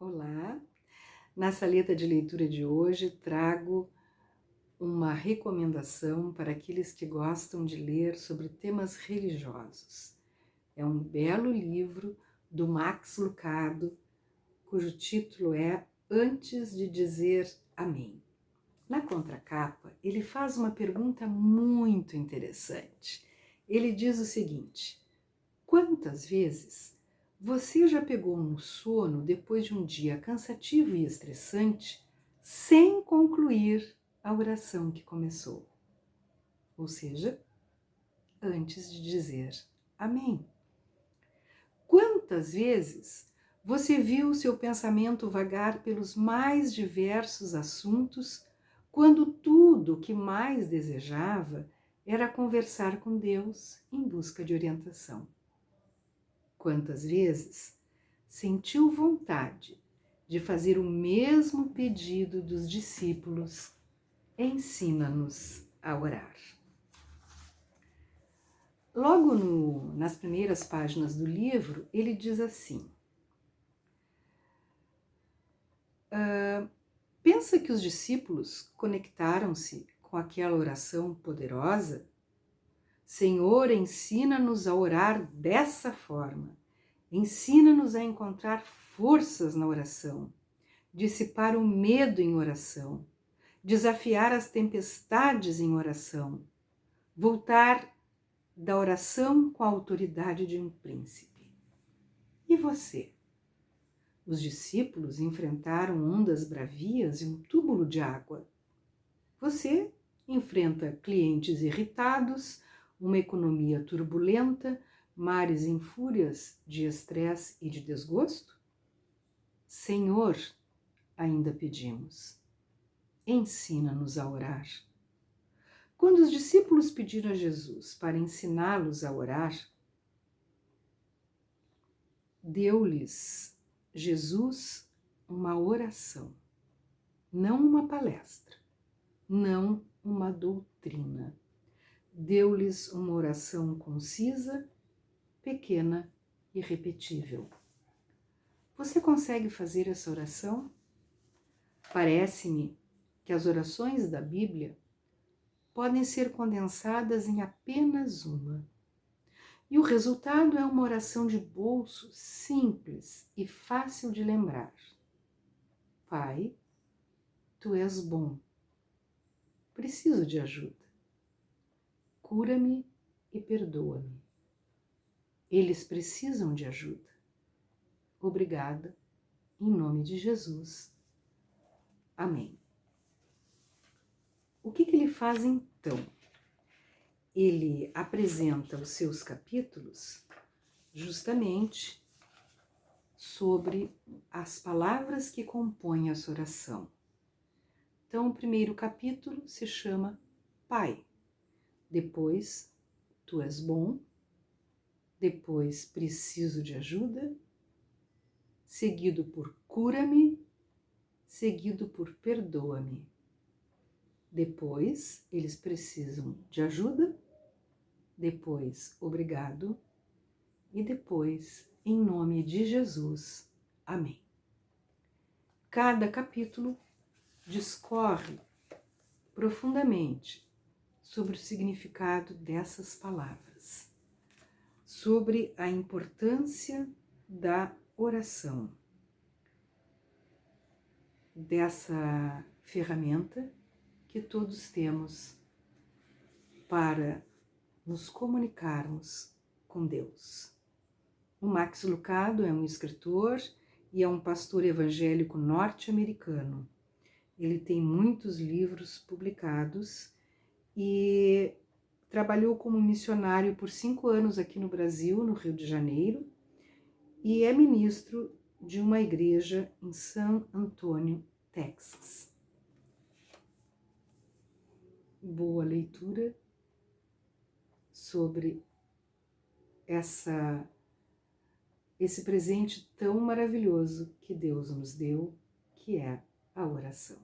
Olá! Na saleta de leitura de hoje trago uma recomendação para aqueles que gostam de ler sobre temas religiosos. É um belo livro do Max Lucado, cujo título é Antes de Dizer Amém. Na contracapa, ele faz uma pergunta muito interessante. Ele diz o seguinte: quantas vezes você já pegou no sono depois de um dia cansativo e estressante sem concluir a oração que começou? Ou seja, antes de dizer amém. Quantas vezes você viu seu pensamento vagar pelos mais diversos assuntos quando tudo o que mais desejava era conversar com Deus em busca de orientação? Quantas vezes sentiu vontade de fazer o mesmo pedido dos discípulos: ensina-nos a orar. Logo nas primeiras páginas do livro, ele diz assim: pensa que os discípulos conectaram-se com aquela oração poderosa? Senhor, ensina-nos a orar dessa forma. Ensina-nos a encontrar forças na oração, dissipar o medo em oração, desafiar as tempestades em oração, voltar da oração com a autoridade de um príncipe. E você? Os discípulos enfrentaram ondas bravias e um túmulo de água. Você enfrenta clientes irritados, uma economia turbulenta, mares em fúrias de estresse e de desgosto? Senhor, ainda pedimos, ensina-nos a orar. Quando os discípulos pediram a Jesus para ensiná-los a orar, deu-lhes Jesus uma oração, não uma palestra, não uma doutrina. Deu-lhes uma oração concisa, pequena e repetível. Você consegue fazer essa oração? Parece-me que as orações da Bíblia podem ser condensadas em apenas uma. E o resultado é uma oração de bolso simples e fácil de lembrar. Pai, Tu és bom. Preciso de ajuda. Cura-me e perdoa-me. Eles precisam de ajuda. Obrigada, em nome de Jesus. Amém. O que ele faz então? Ele apresenta os seus capítulos justamente sobre as palavras que compõem essa oração. Então, o primeiro capítulo se chama Pai, depois Tu és bom, depois Preciso de ajuda, seguido por Cura-me, seguido por Perdoa-me. Depois, eles precisam de ajuda, depois, obrigado, e depois, em nome de Jesus. Amém. Cada capítulo discorre profundamente sobre o significado dessas palavras, sobre a importância da oração, dessa ferramenta que todos temos para nos comunicarmos com Deus. O Max Lucado é um escritor e é um pastor evangélico norte-americano. Ele tem muitos livros publicados e trabalhou como missionário por 5 anos aqui no Brasil, no Rio de Janeiro, e é ministro de uma igreja em San Antonio, Texas. Boa leitura sobre esse presente tão maravilhoso que Deus nos deu, que é a oração.